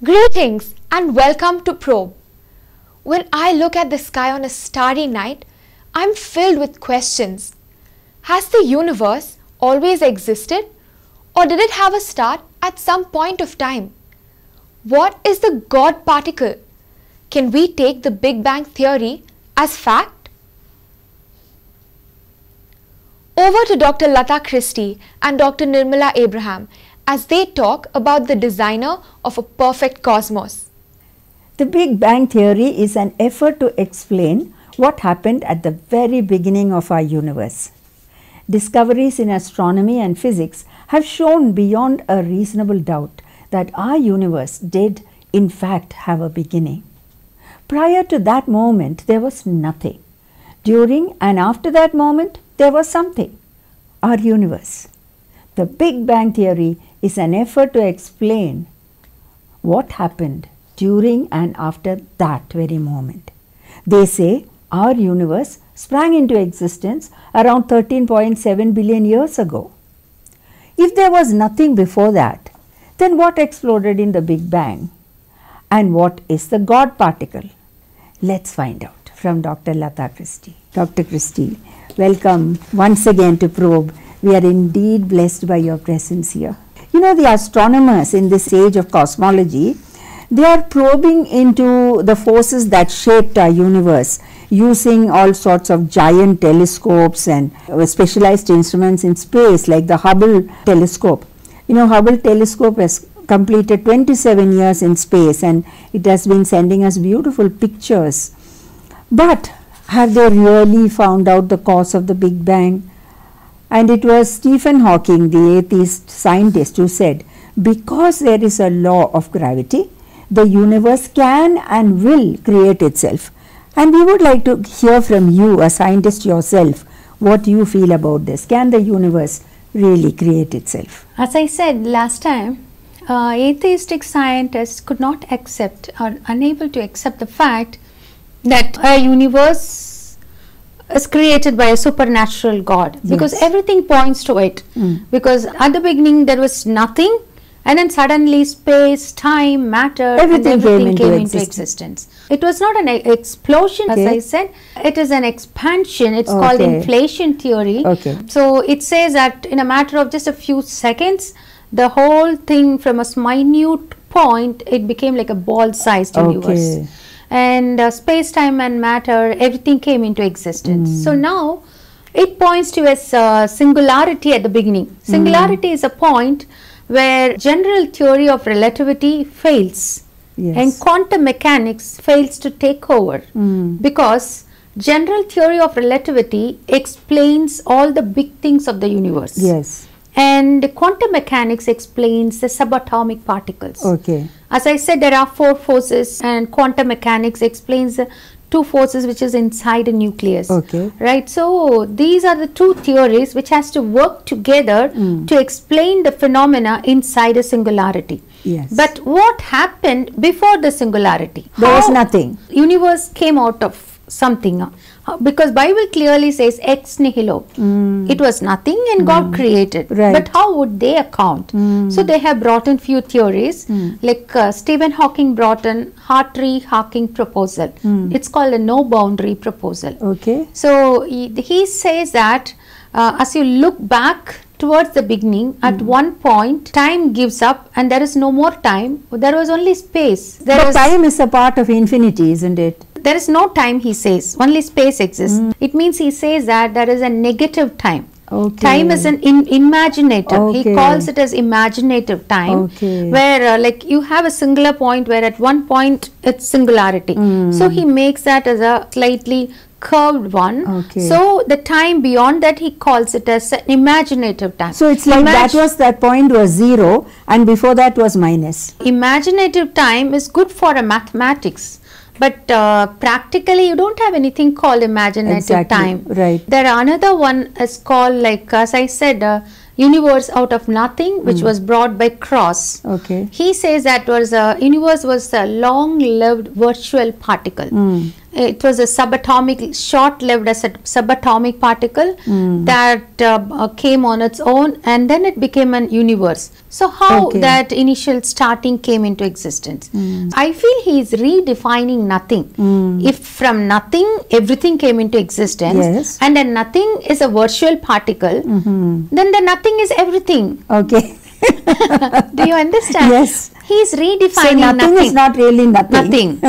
Greetings and welcome to Probe. When I look at the sky on a starry night, I'm filled with questions. Has the universe always existed, or did it have a start at some point of time? What is the God particle? Can we take the Big Bang theory as fact? Over to Dr. LATHA CHRISTIE and Dr. Nirmala Abraham as they talk about the designer of a perfect cosmos. The Big Bang theory is an effort to explain what happened at the very beginning of our universe. Discoveries in astronomy and physics have shown beyond a reasonable doubt that our universe did in fact have a beginning. Prior to that moment, there was nothing. During and after that moment, there was something, our universe. The Big Bang theory is an effort to explain what happened during and after that very moment. They say our universe sprang into existence around 13.7 billion years ago. If there was nothing before that, then what exploded in the Big Bang? And what is the God particle? Let's find out from Dr. LATHA CHRISTIE. Dr. CHRISTIE, welcome once again to Probe. We are indeed blessed by your presence here. You know, the astronomers in this age of cosmology, they are probing into the forces that shaped our universe using all sorts of giant telescopes and specialized instruments in space like the Hubble telescope. You know, Hubble telescope has completed 27 years in space and it has been sending us beautiful pictures. But have they really found out the cause of the Big Bang? And it was Stephen Hawking, the atheist scientist, who said, because there is a law of gravity, the universe can and will create itself. And we would like to hear from you, a scientist yourself, what you feel about this. Can the universe really create itself? As I said last time, atheistic scientists could not accept or unable to accept the fact that our universe is created by a supernatural God, because everything points to it. Because at the beginning there was nothing, and then suddenly space, time, matter, everything came into existence. It was not an explosion, as I said, it is an expansion. It's called inflation theory. So it says that in a matter of just a few seconds, the whole thing from a minute point, it became like a ball-sized universe. And space, time and matter, everything came into existence. So now it points to a singularity at the beginning. Singularity is a point where general theory of relativity fails and quantum mechanics fails to take over, because general theory of relativity explains all the big things of the universe. And quantum mechanics explains the subatomic particles. As I said, there are 4 forces, and quantum mechanics explains the 2 forces which is inside a nucleus. Right? So these are the 2 theories which has to work together to explain the phenomena inside a singularity. But what happened before the singularity? There was nothing. Universe came out of something, because Bible clearly says ex nihilo. It was nothing and God created. But how would they account? So they have brought in few theories, like Stephen Hawking brought in Hartree-Hawking proposal. It's called a no boundary proposal. So he says that as you look back towards the beginning, at one point time gives up and there is no more time. There was only space. But time is a part of infinity, isn't it? There is no time, he says, only space exists. It means he says that there is a negative time. Time is an imaginative. He calls it as imaginative time, where like you have a singular point where at one point it's singularity. So he makes that as a slightly curved one. So the time beyond that, he calls it as an imaginative time. So it's like that point was 0 and before that was minus. Imaginative time is good for a mathematics. But practically you don't have anything called imaginative time. There are another one is called, like as I said, universe out of nothing, which was brought by Cross. He says that was universe was a long-lived virtual particle. it was a subatomic, short-lived as a subatomic particle that came on its own, and then it became an universe. So how that initial starting came into existence? I feel he is redefining nothing. If from nothing everything came into existence, and then nothing is a virtual particle, then the nothing is everything. Okay. Do you understand? Yes. He is redefining So nothing is not really nothing.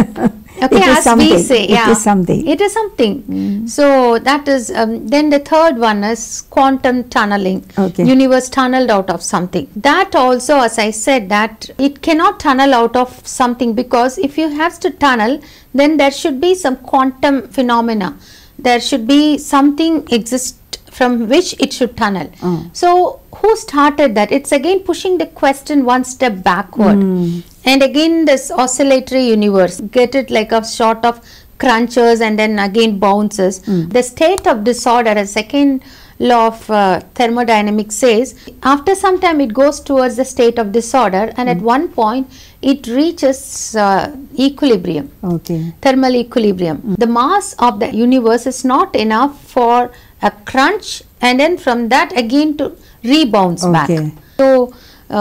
Okay, it is as something. we say, It is something. It is something. So that is, then the third one is quantum tunneling. Universe tunneled out of something. That also, as I said, that it cannot tunnel out of something, because if you have to tunnel, then there should be some quantum phenomena. There should be something exist from which it should tunnel. So who started that? It's again pushing the question one step backward. And again this oscillatory universe, get it like a sort of crunches and then again bounces. The state of disorder, a second law of thermodynamics says, after some time it goes towards the state of disorder, and at one point it reaches equilibrium, thermal equilibrium. The mass of the universe is not enough for a crunch, and then from that again to rebounds back. So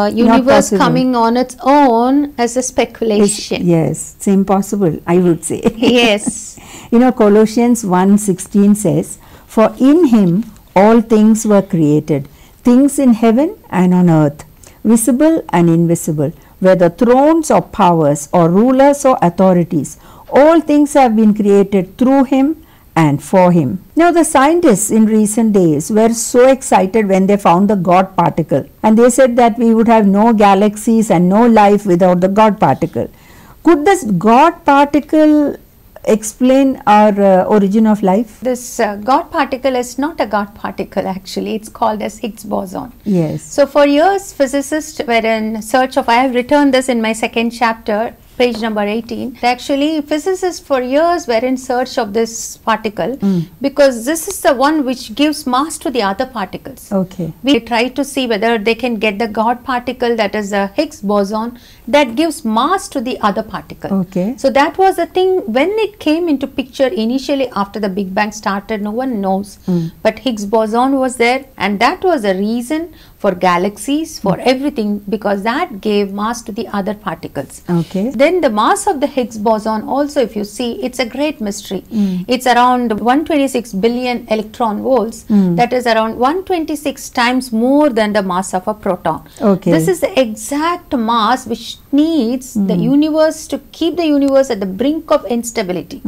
universe coming on its own as a speculation. Yes, it's impossible, I would say. Yes. You know, Colossians 1:16 says, "For in him all things were created, things in heaven and on earth, visible and invisible, whether thrones or powers or rulers or authorities. All things have been created through him and for him." Now the scientists in recent days were so excited when they found the God particle, and they said that we would have no galaxies and no life without the God particle. Could this God particle explain our origin of life? This God particle is not a God particle actually, it's called as Higgs Boson. Yes. So for years physicists were in search of, I have written this in my second chapter, page number 18. Actually physicists for years were in search of this particle because this is the one which gives mass to the other particles. We try to see whether they can get the God particle, that is the Higgs boson, that gives mass to the other particle. So that was the thing when it came into picture initially after the Big Bang started, no one knows. But Higgs boson was there, and that was the reason for galaxies, for everything, because that gave mass to the other particles. Then the mass of the Higgs boson also, if you see, it's a great mystery. It's around 126 billion electron volts. That is around 126 times more than the mass of a proton. This is the exact mass which needs the universe to keep the universe at the brink of instability.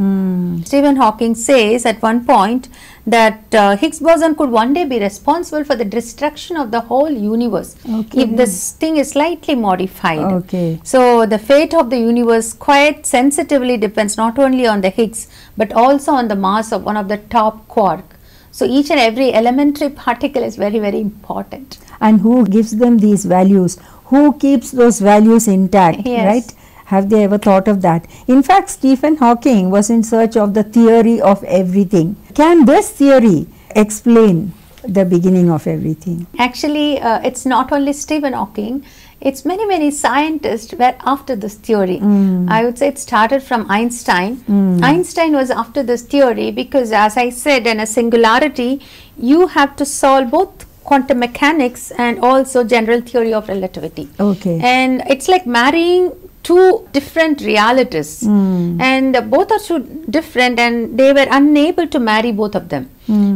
Stephen Hawking says at one point that Higgs boson could one day be responsible for the destruction of the whole universe if this thing is slightly modified. So the fate of the universe quite sensitively depends not only on the Higgs but also on the mass of one of the top quark. So each and every elementary particle is very, very important. And who gives them these values? Who keeps those values intact, right? Have they ever thought of that? In fact, Stephen Hawking was in search of the theory of everything. Can this theory explain the beginning of everything? Actually, it's not only Stephen Hawking, it's many scientists were after this theory. I would say it started from Einstein. Einstein was after this theory because, as I said, in a singularity, you have to solve both quantum mechanics and also general theory of relativity. And it's like marrying two different realities, and both are so different, and they were unable to marry both of them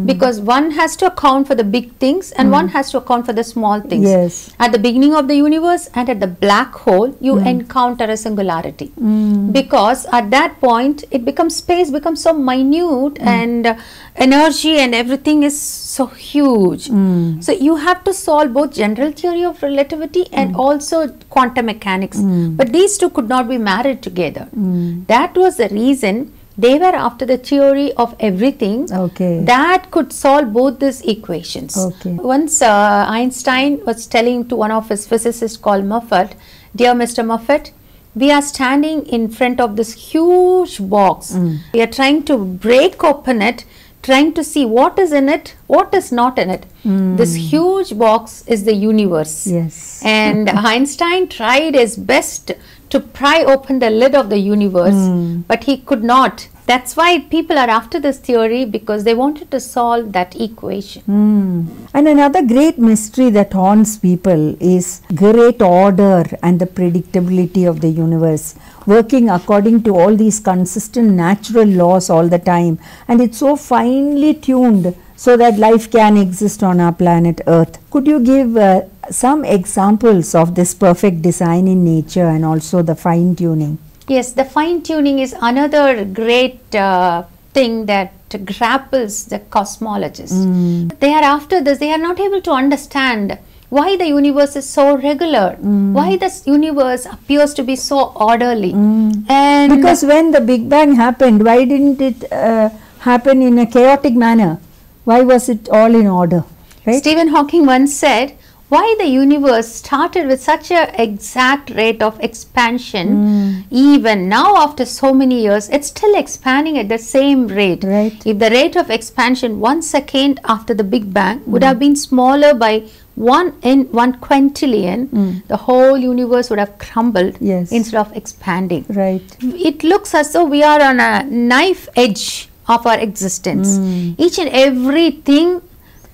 because one has to account for the big things and one has to account for the small things. At the beginning of the universe and at the black hole, you encounter a singularity because at that point it becomes, space becomes so minute and energy and everything is so huge. So you have to solve both general theory of relativity and also quantum mechanics, but these two could not be married together. That was the reason they were after the theory of everything that could solve both these equations. Once Einstein was telling to one of his physicists called Moffat, "Dear Mr. Moffat, we are standing in front of this huge box. We are trying to break open it, trying to see what is in it, what is not in it. This huge box is the universe." And Einstein tried his best to pry open the lid of the universe, but he could not. That's why people are after this theory, because they wanted to solve that equation. And another great mystery that haunts people is great order and the predictability of the universe, working according to all these consistent natural laws all the time, and it's so finely tuned so that life can exist on our planet Earth. Could you give some examples of this perfect design in nature and also the fine tuning? Yes, the fine tuning is another great thing that grapples the cosmologists. They are after this, they are not able to understand why the universe is so regular, why this universe appears to be so orderly. And because when the Big Bang happened, why didn't it happen in a chaotic manner? Why was it all in order? Right? Stephen Hawking once said, why the universe started with such an exact rate of expansion, even now after so many years, it's still expanding at the same rate. Right. If the rate of expansion 1 second after the Big Bang would have been smaller by 1 in 1 quintillion, the whole universe would have crumbled instead of expanding. Right. It looks as though we are on a knife edge of our existence. Each and everything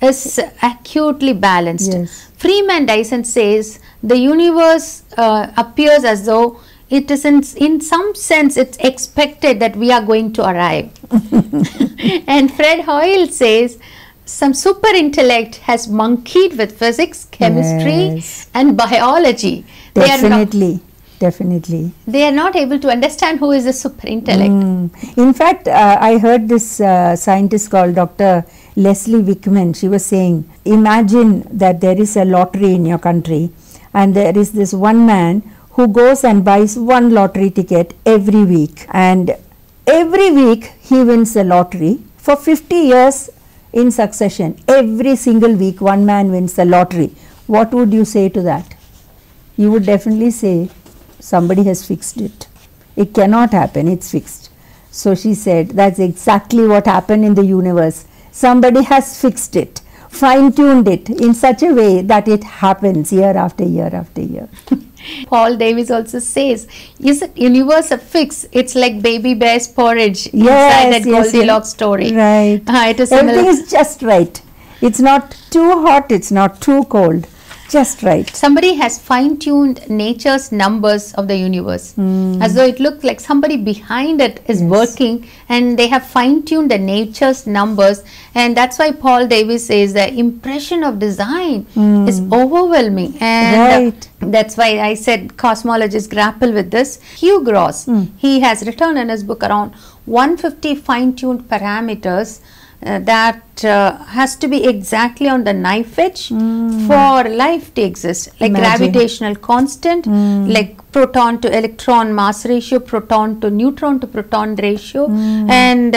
is acutely balanced. Freeman Dyson says the universe appears as though it is in some sense it's expected that we are going to arrive. And Fred Hoyle says some super intellect has monkeyed with physics, chemistry and biology. Definitely. They are not able to understand who is the super intellect. In fact, I heard this scientist called Dr. Leslie Wickman. She was saying, imagine that there is a lottery in your country and there is this one man who goes and buys one lottery ticket every week, and every week he wins the lottery for 50 years in succession. Every single week one man wins the lottery. What would you say to that? You would definitely say, somebody has fixed it. It cannot happen, it's fixed. So she said, that's exactly what happened in the universe. Somebody has fixed it, fine-tuned it in such a way that it happens year after year after year. Paul Davies also says, is the universe a fix? It's like baby bear's porridge inside that Goldilocks story. Right. It is everything is just right. It's not too hot, it's not too cold. Just right. Somebody has fine-tuned nature's numbers of the universe, as though it looks like somebody behind it is working, and they have fine-tuned the nature's numbers, and that's why Paul Davies says the impression of design is overwhelming, and that's why I said cosmologists grapple with this. Hugh Gross, he has written in his book around 150 fine-tuned parameters that has to be exactly on the knife edge for life to exist, like gravitational constant, like proton to electron mass ratio, proton to neutron to proton ratio, and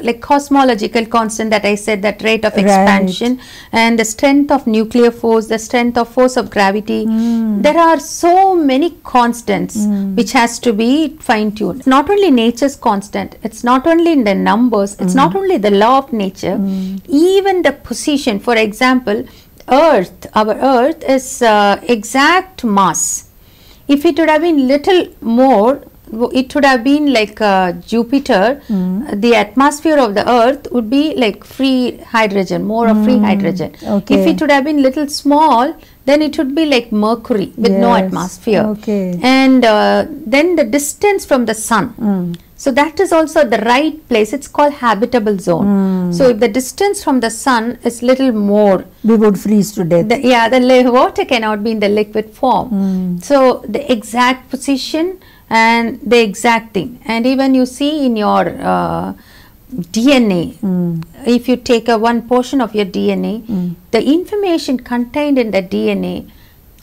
like cosmological constant that I said, that rate of expansion, and the strength of nuclear force, the strength of force of gravity. There are so many constants which has to be fine-tuned. Not only nature's constant, it's not only in the numbers, it's not only the law of nature, even the position. For example, Earth, our Earth is exact mass. If it would have been little more, it would have been like Jupiter. The atmosphere of the Earth would be like free hydrogen, more of free hydrogen. If it would have been little small, then it would be like Mercury with no atmosphere. And then the distance from the sun. So that is also the right place. It's called habitable zone. So if the distance from the sun is little more, we would freeze to death. The water cannot be in the liquid form. So the exact position and the exact thing. And even you see in your DNA, if you take one portion of your DNA, the information contained in the DNA,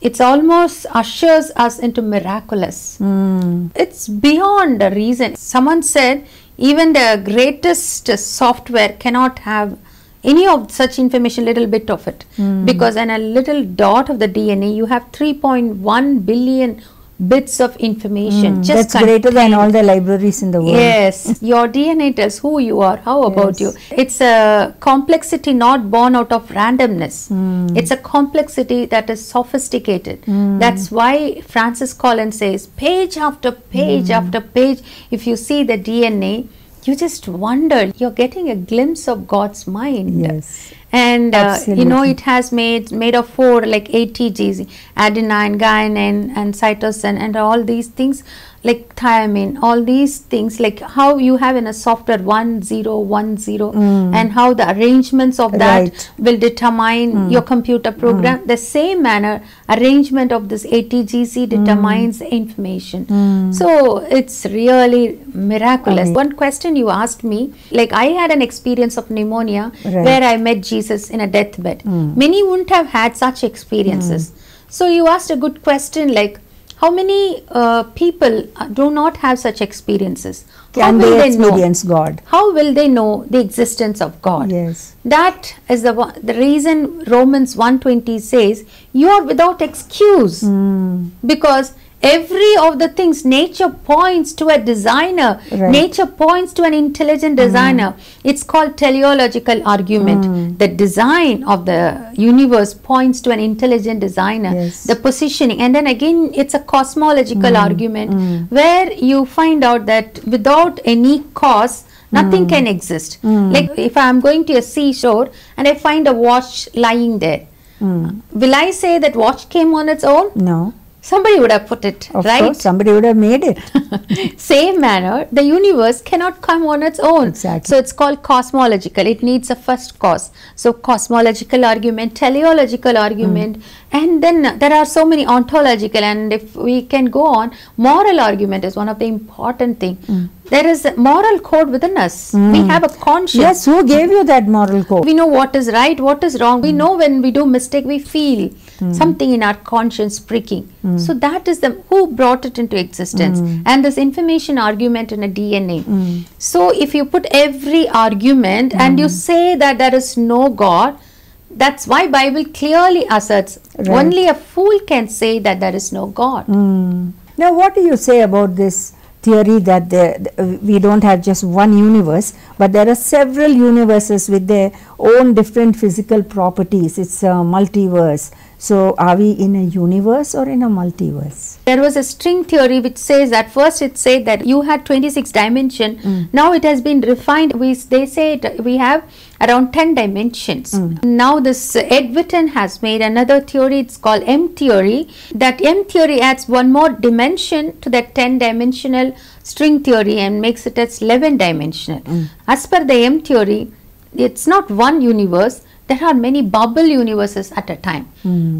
it's almost ushers us into miraculous. It's beyond a reason. Someone said even the greatest software cannot have any of such information, little bit of it, because in a little dot of the DNA you have 3.1 billion bits of information. That's greater than all the libraries in the world. Yes, your DNA tells who you are. How about you? It's a complexity not born out of randomness. It's a complexity that is sophisticated. That's why Francis Collins says page after page after page, if you see the DNA, you just wonder, you're getting a glimpse of God's mind. Yes. And you know, Absolutely. it has made of 4 like ATGs, adenine, guanine and cytosine, and all these things like thiamine, all these things, like how you have in a software 1010, and how the arrangements of that Right. will determine your computer program. The same manner, arrangement of this ATGC determines the information. So it's really miraculous. One question you asked me, like I had an experience of pneumonia Right. where I met Jesus in a deathbed. Many wouldn't have had such experiences. So you asked a good question, like how many people do not have such experiences? Can How will they know? experience God? How will they know the existence of God? Yes. That is the reason Romans 1:20 says you are without excuse, because every of the things, nature points to a designer. Right. Nature points to an intelligent designer. It's called teleological argument. The design of the universe points to an intelligent designer. Yes. The positioning, and then again it's a cosmological argument where you find out that without any cause nothing can exist. Like if I am going to a seashore and I find a watch lying there, will I say that watch came on its own? No. Somebody would have put it, Of right? course, somebody would have made it. Same manner, the universe cannot come on its own. Exactly. So it's called cosmological. It needs a first cause. So cosmological argument, teleological argument, and then there are so many ontological, and if we can go on, moral argument is one of the important thing. There is a moral code within us. We have a conscience. Yes, who gave you that moral code? We know what is right, what is wrong. We know when we do mistake, we feel something in our conscience pricking. So that is the who brought it into existence. And this information argument in a DNA. So if you put every argument and you say that there is no God, that's why Bible clearly asserts only a fool can say that there is no God. Now, what do you say about this theory that we don't have just one universe, but there are several universes with their own different physical properties? It's a multiverse. So, are we in a universe or in a multiverse? There was a string theory which says that first it said that you had 26 dimension. Now it has been refined. They say we have around 10 dimensions. Now this Ed Witten has made another theory. It's called M theory. That M theory adds one more dimension to that 10 dimensional string theory and makes it as 11 dimensional. As per the M theory, it's not one universe. There are many bubble universes at a time.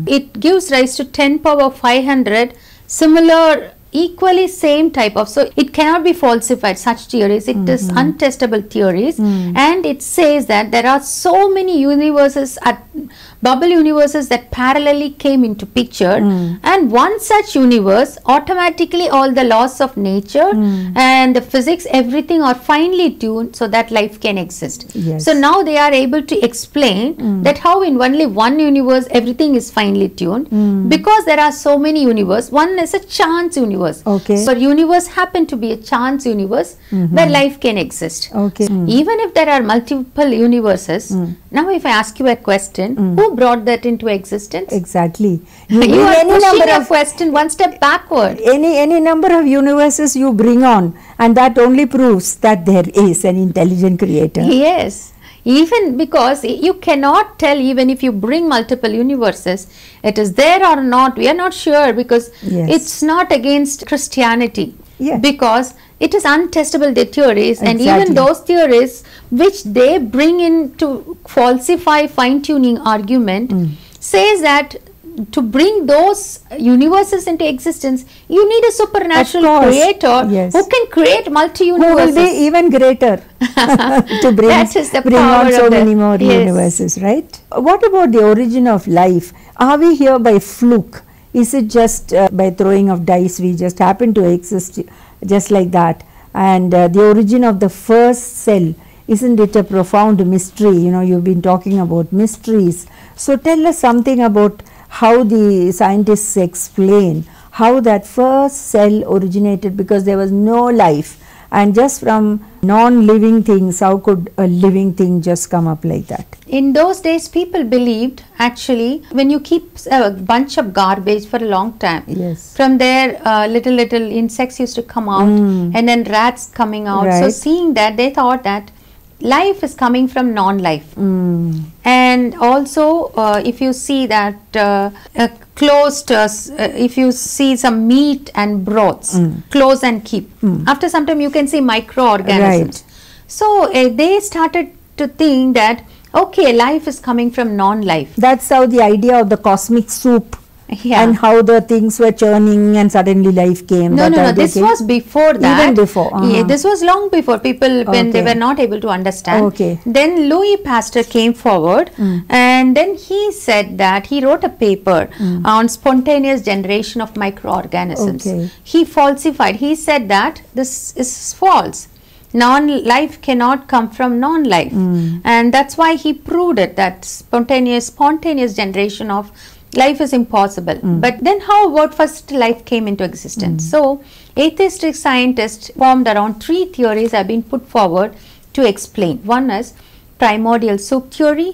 It gives rise to 10 power 500 similar, equally same type of, so it cannot be falsified, such theories. It is untestable theories, and it says that there are so many universes, bubble universes that parallelly came into picture, and one such universe, automatically all the laws of nature and the physics, everything are finely tuned so that life can exist. Yes. So now they are able to explain that how in only one universe everything is finely tuned, because there are so many universes. One is a chance universe. Okay. So universe happen to be a chance universe where life can exist. Okay. Even if there are multiple universes, now if I ask you a question, who brought that into existence? Exactly. You bring are any pushing number a of question one step backward. any number of universes you bring on, and that only proves that there is an intelligent creator. Yes. Even because you cannot tell, even if you bring multiple universes, it is there or not, we are not sure, because Yes. it's not against Christianity. Yes. Because it is untestable, the theories, and Exactly. even those theories which they bring in to falsify fine-tuning argument says that to bring those universes into existence, you need a supernatural Of course. creator Yes. who can create Who multi-universes. will be even greater to bring, That is the bring power on so of the- many more yes. universes, right? What about the origin of life? Are we here by fluke? Is it just by throwing of dice we just happen to exist just like that? And the origin of the first cell, isn't it a profound mystery? You know, you've been talking about mysteries. So tell us something about how the scientists explain how that first cell originated, because there was no life And just from non-living things, how could a living thing just come up like that? In those days, people believed actually when you keep a bunch of garbage for a long time, Yes. from there little insects used to come out and then rats coming out. So Right. seeing that, they thought that life is coming from non-life. And also if you see that closed, if you see some meat and broths, close and keep. After some time you can see microorganisms. Right. So they started to think that okay, life is coming from non-life. That's how the idea of the cosmic soup Yeah. and how the things were churning and suddenly life came. No, that no, no. idea This came. was before that. Even before. Yeah, this was long before people when they Okay. were not able to understand. Okay. Then Louis Pasteur came forward, and then he said that he wrote a paper on spontaneous generation of microorganisms. Okay. He falsified. He said that this is false. Non-life cannot come from non-life, and that's why he proved it that spontaneous generation of life is impossible. But then how about first life came into existence? So atheistic scientists formed around 3 theories have been put forward to explain. One is primordial soup theory,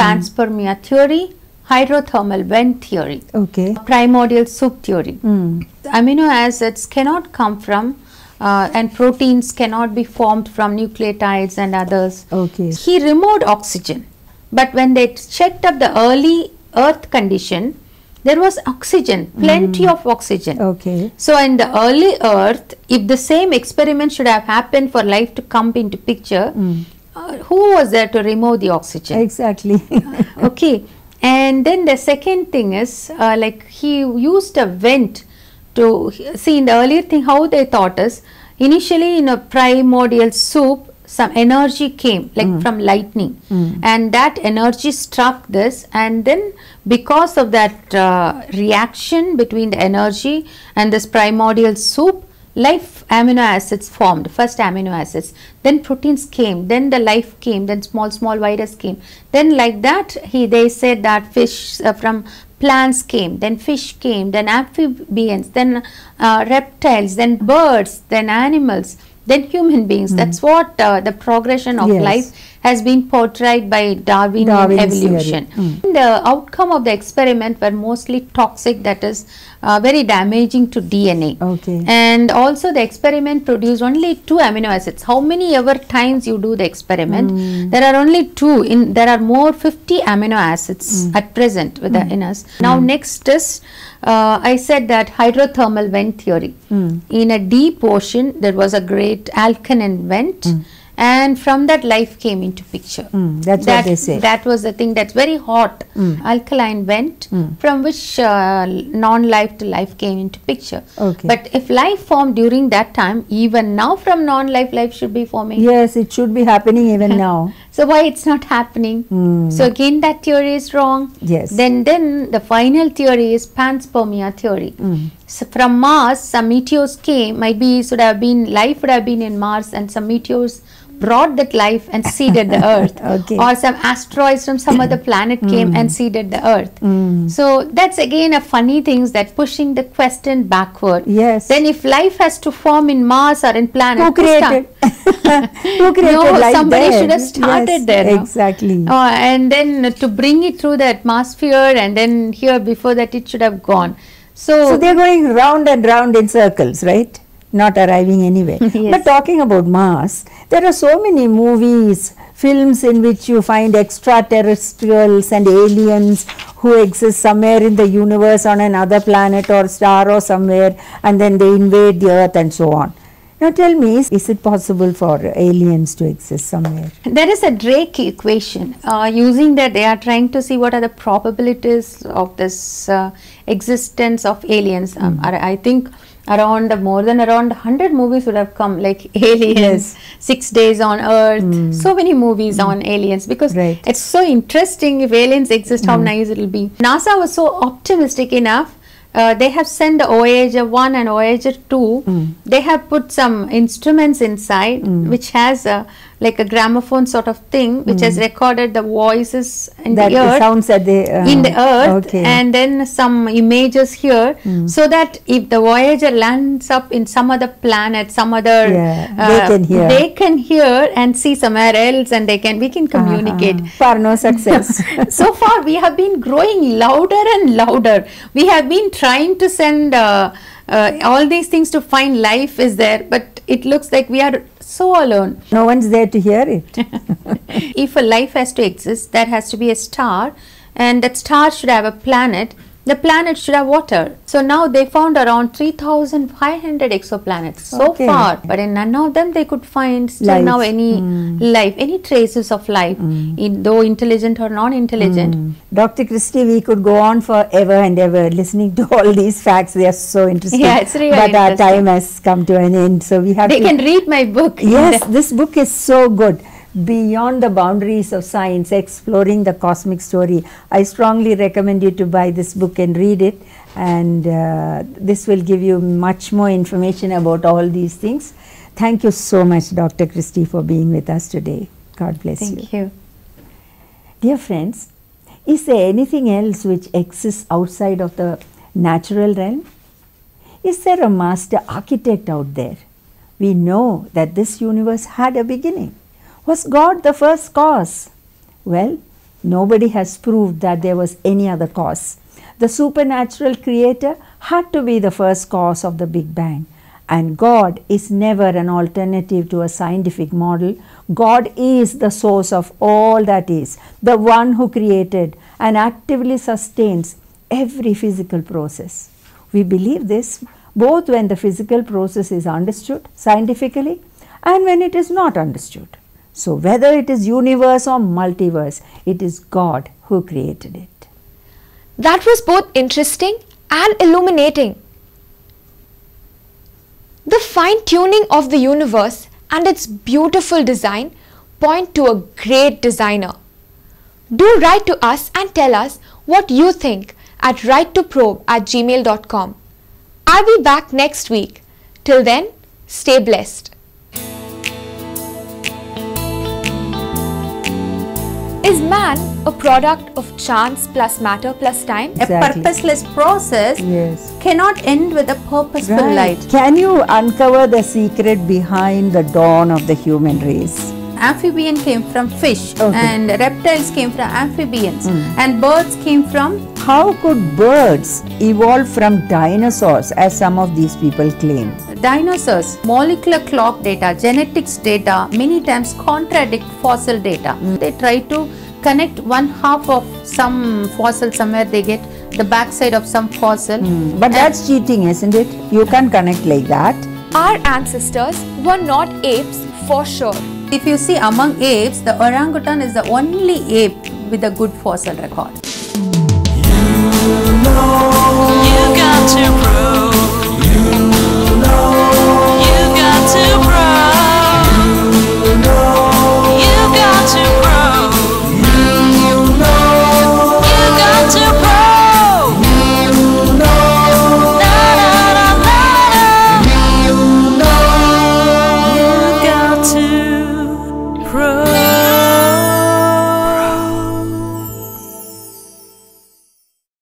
panspermia theory, hydrothermal vent theory. Okay. Primordial soup theory. Amino acids cannot come from and proteins cannot be formed from nucleotides and others. Okay. He removed oxygen, but when they checked up the early earth condition, there was oxygen, plenty of oxygen. Okay. So in the early earth, if the same experiment should have happened for life to come into picture, who was there to remove the oxygen? Exactly. Okay. And then the second thing is like he used a vent to see in the earlier thing how they thought is initially in a primordial soup some energy came like from lightning, and that energy struck this, and then because of that reaction between the energy and this primordial soup, life amino acids formed, first amino acids, then proteins came, then the life came, then small virus came, then like that they said that fish from plants came, then fish came, then amphibians, then reptiles, then birds, then animals, then human beings. That's what the progression of Yes. life has been portrayed by Darwinian evolution. The outcome of the experiment were mostly toxic, that is very damaging to DNA. Okay. And also the experiment produced only 2 amino acids. How many ever times you do the experiment, there are only 2. There are more 50 amino acids at present with in us. Now next is I said that hydrothermal vent theory. In a deep ocean there was a great alkaline vent, and from that life came into picture. That's what they say. That was the thing, that's very hot alkaline vent from which non-life to life came into picture. Okay. But if life formed during that time, even now from non-life, life should be forming. Yes, it should be happening even now. So why it's not happening? So again that theory is wrong. Yes. Then the final theory is panspermia theory. So from Mars some meteors came, might be should have been life would have been in Mars, and some meteors brought that life and seeded the earth. Okay. Or some asteroids from some other planet came and seeded the earth. So that's again a funny thing, that pushing the question backward. Yes. Then if life has to form in Mars or in planet, Who created? Who created no, life somebody there? should have started Yes, there. No? Exactly. And then to bring it through the atmosphere, and then here before that it should have gone. So they're going round and round in circles, right? Not arriving anywhere. Yes. But talking about Mars, there are so many movies, films in which you find extraterrestrials and aliens who exist somewhere in the universe on another planet or star or somewhere, and then they invade the earth and so on. Now tell me, is it possible for aliens to exist somewhere? there is a Drake equation. Using that they are trying to see what are the probabilities of this existence of aliens. I think more than around 100 movies would have come, like Aliens, 6 Days on Earth, so many movies on aliens, because Right. it's so interesting. If aliens exist, how nice it will be. NASA was so optimistic enough. They have sent the Voyager 1 and Voyager 2. They have put some instruments inside which has like a gramophone sort of thing, which has recorded the voices in That the earth, sounds at the in the earth, okay. and then some images here, so that if the Voyager lands up in some other planet, some other, they can hear and see somewhere else, and we can communicate. Far no success. So far we have been growing louder and louder. We have been trying to send all these things to find life is there, but it looks like we are so alone. No one's there to hear it. If a life has to exist, there has to be a star, and that star should have a planet. The planet should have water. So now they found around 3,500 exoplanets so far, but in none of them they could find still now any life, any traces of life, though intelligent or non-intelligent. Dr. Christie, we could go on forever and ever listening to all these facts. They are so interesting. Yeah, it's really but our time has come to an end, so we have They can read my book. Yes, this book is so good. Beyond the boundaries of science, exploring the cosmic story. I strongly recommend you to buy this book and read it, and this will give you much more information about all these things. Thank you so much, Dr. Christie, for being with us today. God bless you. Thank you. Dear friends, is there anything else which exists outside of the natural realm? Is there a master architect out there? We know that this universe had a beginning. Was God the first cause? Well, nobody has proved that there was any other cause. The supernatural creator had to be the first cause of the Big Bang. And God is never an alternative to a scientific model. God is the source of all that is, the one who created and actively sustains every physical process. We believe this both when the physical process is understood scientifically and when it is not understood. So whether it is universe or multiverse, it is God who created it. That was both interesting and illuminating. The fine-tuning of the universe and its beautiful design point to a great designer. Do write to us and tell us what you think at writetoprobe@gmail.com. I'll be back next week. Till then, stay blessed. Is man a product of chance plus matter plus time? Exactly. A purposeless process cannot end with a purposeful light. Can you uncover the secret behind the dawn of the human race? Amphibian came from fish, and reptiles came from amphibians, and birds came from... How could birds evolve from dinosaurs, as some of these people claim? Dinosaurs, molecular clock data, genetics data many times contradict fossil data. They try to connect one half of some fossil somewhere, they get the backside of some fossil. But that's cheating, isn't it? You can't connect like that. Our ancestors were not apes for sure. If you see among apes, the orangutan is the only ape with a good fossil record. You got to prove